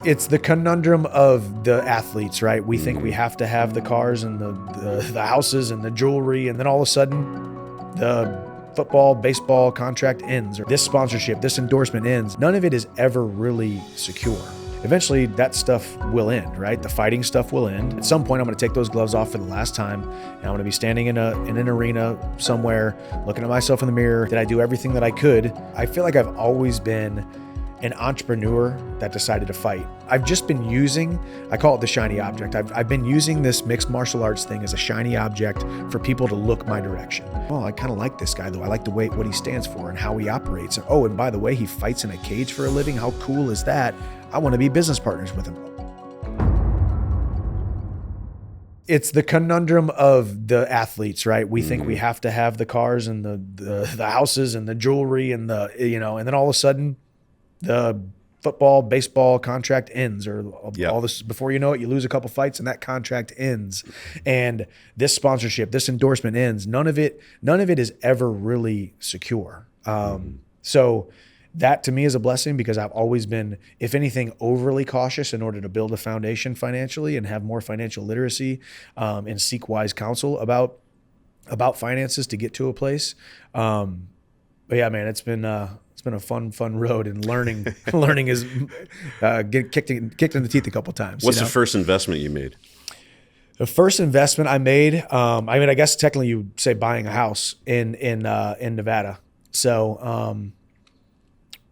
It's the conundrum of the athletes, right? We think we have to have the cars and the houses and the jewelry, and then all of a sudden, the football, baseball contract ends, or this sponsorship, this endorsement ends. None of it is ever really secure. Eventually, that stuff will end, right? The fighting stuff will end. At some point, I'm going to take those gloves off for the last time, and I'm going to be standing in an arena somewhere, looking at myself in the mirror. Did I do everything that I could? I feel like I've always been an entrepreneur that decided to fight. I've just been using, I call it the shiny object. I've been using this mixed martial arts thing as a shiny object for people to look my direction. Oh, I kind of like this guy though. I like the way, what he stands for and how he operates. And oh, and by the way, he fights in a cage for a living. How cool is that? I want to be business partners with him. It's the conundrum of the athletes, right? We think we have to have the cars and the houses and the jewelry and and then all of a sudden, the football, baseball contract ends, or all this, before you know it, you lose a couple fights and that contract ends. And this sponsorship, this endorsement ends. None of it is ever really secure. So that to me is a blessing, because I've always been, if anything, overly cautious in order to build a foundation financially and have more financial literacy, and seek wise counsel about finances to get to a place. But yeah, man, it's been a fun road, and learning is get kicked in the teeth a couple times. What's the first investment you made? The first investment I made, I guess technically you'd say buying a house in Nevada. So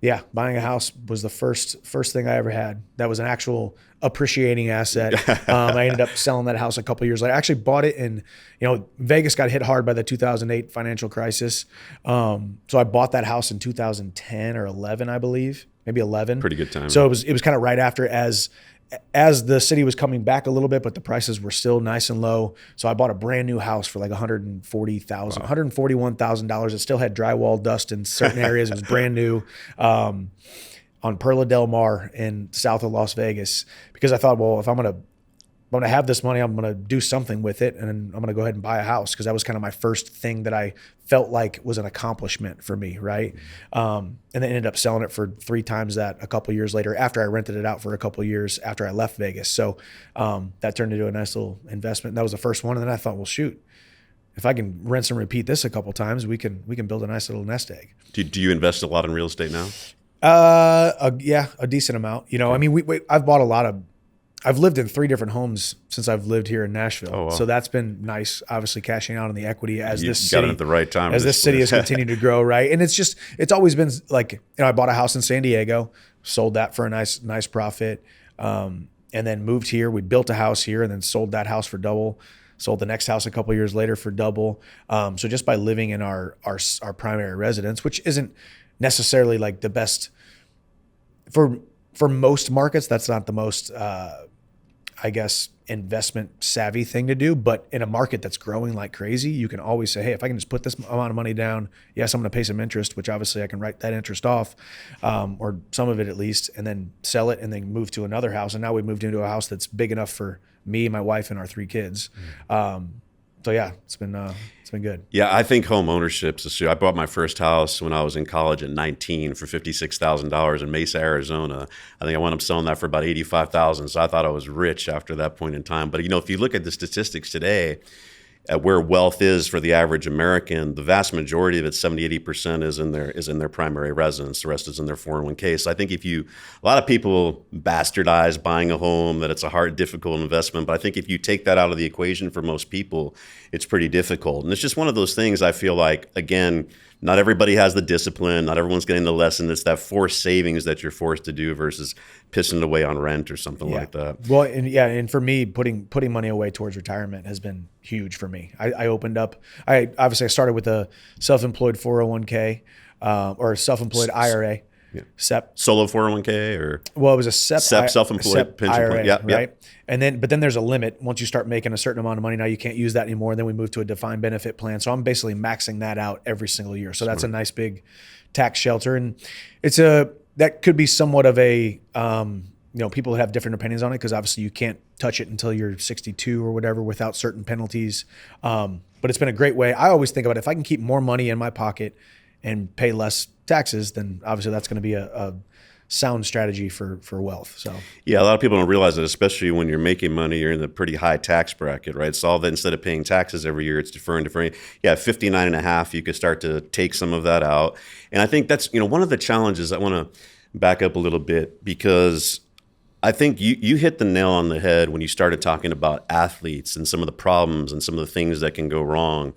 yeah, buying a house was the first thing I ever had. That was an actual appreciating asset. I ended up selling that house a couple of years later. I actually bought it in, Vegas got hit hard by the 2008 financial crisis. So I bought that house in 2010 or 11, I believe, maybe 11. Pretty good time. So it was kind of right after, as the city was coming back a little bit, but the prices were still nice and low. So I bought a brand new house for like $141,000. It still had drywall dust in certain areas. It was brand new, on Perla Del Mar in south of Las Vegas, because I thought, well, if I'm going to have this money, I'm going to do something with it, and I'm going to go ahead and buy a house, because that was kind of my first thing that I felt like was an accomplishment for me, right? And then ended up selling it for 3 times that a couple years later, after I rented it out for a couple years after I left Vegas. So that turned into a nice little investment. That was the first one, and then I thought, well, shoot, if I can rinse and repeat this a couple times, we can build a nice little nest egg. Do you invest a lot in real estate now? Yeah, a decent amount. I've lived in 3 different homes since I've lived here in Nashville. Oh, wow. So that's been nice, obviously cashing out on the equity as You this got city, it at the right time. as this city has continued to grow, right? And it's always been like, I bought a house in San Diego, sold that for a nice profit, and then moved here. We built a house here and then sold that house for double. Sold the next house a couple of years later for double. So just by living in our primary residence, which isn't necessarily like the best for most markets, that's not the most, I guess, investment savvy thing to do. But in a market that's growing like crazy, you can always say, hey, if I can just put this amount of money down, yes, I'm going to pay some interest, which obviously I can write that interest off, or some of it at least, and then sell it and then move to another house. And now we moved into a house that's big enough for me, my wife, and our 3 kids. So yeah, it's been good. Yeah, I think home ownership is. I bought my first house when I was in college at 19 for $56,000 in Mesa, Arizona. I think I wound up selling that for about $85,000. So I thought I was rich after that point in time. But if you look at the statistics today, at where wealth is for the average American, the vast majority of it, 70-80%, is in their primary residence. The rest is in their 401k. So I think a lot of people bastardize buying a home, that it's a hard, difficult investment. But I think if you take that out of the equation for most people, it's pretty difficult. And it's just one of those things. I feel like, again, not everybody has the discipline. Not everyone's getting the lesson. It's that forced savings that you're forced to do versus pissing it away on rent or something like that. Well, and for me, putting money away towards retirement has been huge for me. I started with a self-employed 401k, or self-employed IRA. Yeah. SEP. Solo 401k or? Well, it was a SEP. Self-employed pension IRA, plan. Yeah, right? Yeah. But then there's a limit. Once you start making a certain amount of money, now you can't use that anymore. And then we moved to a defined benefit plan. So I'm basically maxing that out every single year. So that's a nice big tax shelter. And that could be somewhat of a, people have different opinions on it, because obviously you can't touch it until you're 62 or whatever without certain penalties. But it's been a great way. I always think about it, if I can keep more money in my pocket and pay less taxes, then obviously that's going to be a sound strategy for wealth. So Yeah, a lot of people don't realize that, especially when you're making money, you're in the pretty high tax bracket, right? So all that, instead of paying taxes every year, it's deferring. Yeah, 59 and a half, you could start to take some of that out. And I think that's, one of the challenges. I want to back up a little bit, because I think you hit the nail on the head when you started talking about athletes and some of the problems and some of the things that can go wrong.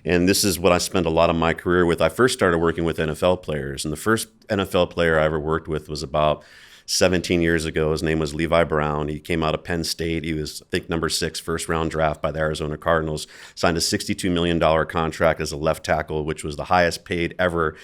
And this is what I spent a lot of my career with. I first started working with NFL players, and the first NFL player I ever worked with was about 17 years ago. His name was Levi Brown. He came out of Penn State. He was, I think, number 6 first-round draft by the Arizona Cardinals, signed a $62 million contract as a left tackle, which was the highest paid ever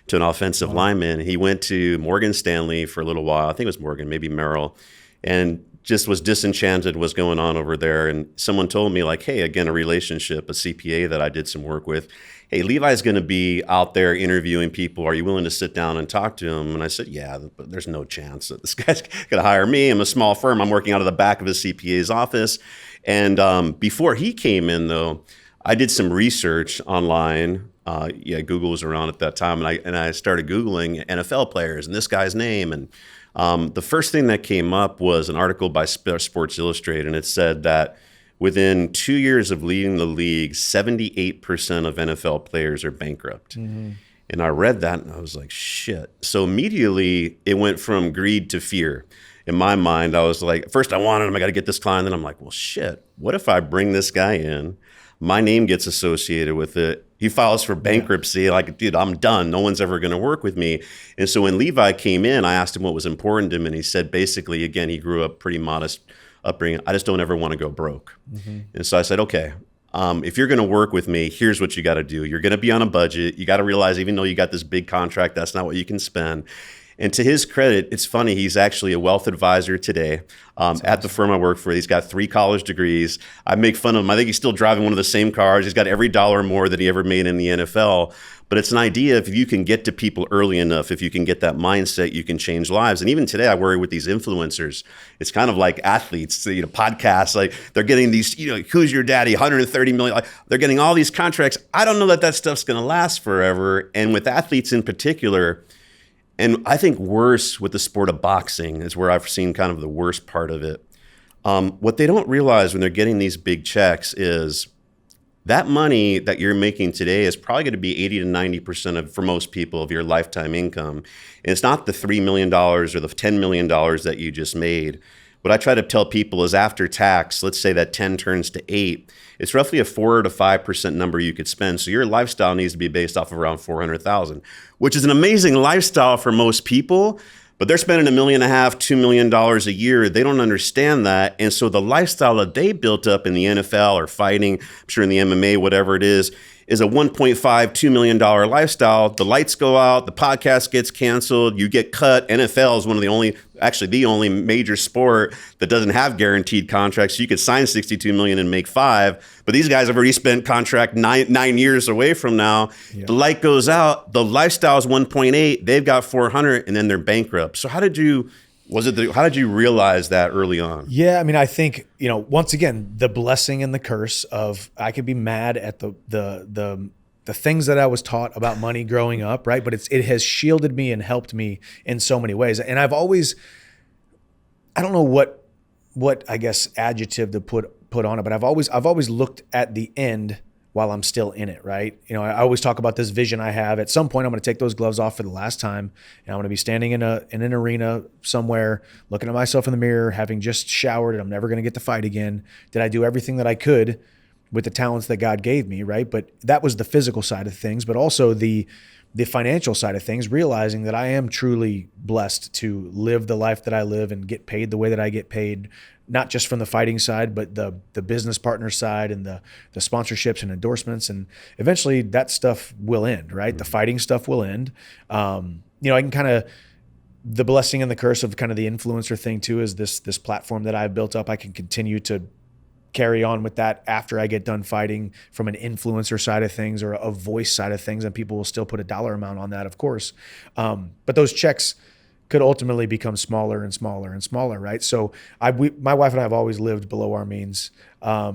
to an offensive lineman. He went to Morgan Stanley for a little while. I think it was Morgan, maybe Merrill, and just was disenchanted what's going on over there. And someone told me, like, hey, again, a relationship, a CPA that I did some work with, hey, Levi's going to be out there interviewing people. Are you willing to sit down and talk to him? And I said, yeah, but there's no chance that this guy's going to hire me. I'm a small firm. I'm working out of the back of his CPA's office. And before he came in, though, I did some research online. Google was around at that time, and I started Googling NFL players and this guy's name. And the first thing that came up was an article by Sports Illustrated, and it said that within 2 years of leading the league, 78% of NFL players are bankrupt. Mm-hmm. And I read that and I was like, shit. So immediately it went from greed to fear. In my mind, I was like, first I wanted him, I got to get this client. Then I'm like, well, shit, what if I bring this guy in? My name gets associated with it. He files for bankruptcy. Like, dude, I'm done. No one's ever going to work with me. And so when Levi came in, I asked him what was important to him. And he said, basically, again, he grew up pretty modest upbringing. I just don't ever want to go broke. Mm-hmm. And so I said, okay, if you're going to work with me, here's what you got to do. You're going to be on a budget. You got to realize, even though you got this big contract, that's not what you can spend. And to his credit, it's funny, he's actually a wealth advisor today at the firm I work for. He's got 3 college degrees. I make fun of him. I think he's still driving one of the same cars. He's got every dollar more that he ever made in the NFL. But it's an idea, if you can get to people early enough, if you can get that mindset, you can change lives. And even today, I worry with these influencers. It's kind of like athletes, podcasts, like they're getting these, who's your daddy, 130 million. Like, they're getting all these contracts. I don't know that stuff's going to last forever. And with athletes in particular, and I think worse with the sport of boxing is where I've seen kind of the worst part of it. What they don't realize when they're getting these big checks is that money that you're making today is probably going to be 80 to 90% of, for most people, of your lifetime income. And it's not the $3 million or the $10 million that you just made. What I try to tell people is, after tax, let's say that 10 turns to 8, it's roughly a 4 to 5% number you could spend. So your lifestyle needs to be based off of around $400,000, which is an amazing lifestyle for most people, but they're spending $1.5 million, $2 million a year. They don't understand that. And so the lifestyle that they built up in the NFL or fighting, I'm sure in the MMA, whatever it is a $1.5, $2 million lifestyle. The lights go out, the podcast gets canceled, you get cut. NFL is one of the only major sport that doesn't have guaranteed contracts. So you could sign $62 million and make $5, but these guys have already spent contract nine years away from now. Yeah. The light goes out, the lifestyle is 1.8, they've got 400, and then they're bankrupt. So how did you realize that early on? Yeah, I mean, I think, once again, the blessing and the curse of, I could be mad at the things that I was taught about money growing up, right? But it has shielded me and helped me in so many ways. And I've always, I don't know what I guess adjective to put on it, but I've always looked at the end while I'm still in it, right? I always talk about this vision I have. At some point, I'm going to take those gloves off for the last time, and I'm going to be standing in an arena somewhere, looking at myself in the mirror, having just showered, and I'm never going to get to fight again. Did I do everything that I could with the talents that God gave me, right? But that was the physical side of things, but also the financial side of things, realizing that I am truly blessed to live the life that I live and get paid the way that I get paid, not just from the fighting side, but the business partner side and the sponsorships and endorsements. And eventually that stuff will end, right? Mm-hmm. The fighting stuff will end. I can kind of, the blessing and the curse of kind of the influencer thing too, is this platform that I've built up. I can continue to carry on with that after I get done fighting from an influencer side of things or a voice side of things, and people will still put a dollar amount on that, of course. But those checks could ultimately become smaller and smaller and smaller, right? So my wife and I have always lived below our means, or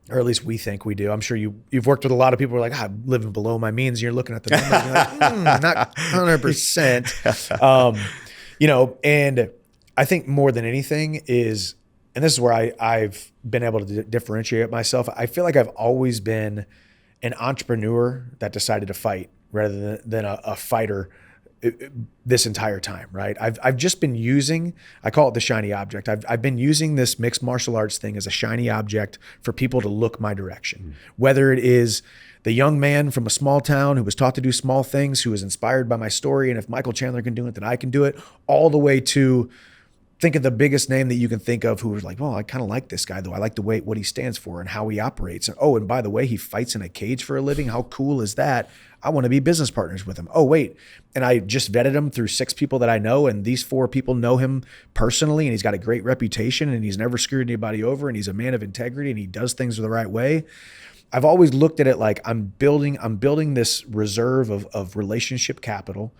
at least we think we do. I'm sure you've worked with a lot of people who are like, I'm living below my means. And you're looking at the numbers and you're like, not 100%. And I think more than anything is, and this is where I've been able to differentiate myself. I feel like I've always been an entrepreneur that decided to fight rather than a fighter this entire time, right? I've just been using, I call it the shiny object. I've been using this mixed martial arts thing as a shiny object for people to look my direction, whether it is the young man from a small town who was taught to do small things, who was inspired by my story. And if Michael Chandler can do it, then I can do it, all the way to think of the biggest name that you can think of who was like, well, I kind of like this guy though. I like the way, what he stands for and how he operates. And, oh, and by the way, he fights in a cage for a living. How cool is that? I want to be business partners with him. Oh, wait. And I just vetted him through 6 people that I know. And these 4 people know him personally. And he's got a great reputation and he's never screwed anybody over. And he's a man of integrity and he does things the right way. I've always looked at it like I'm building this reserve of relationship capital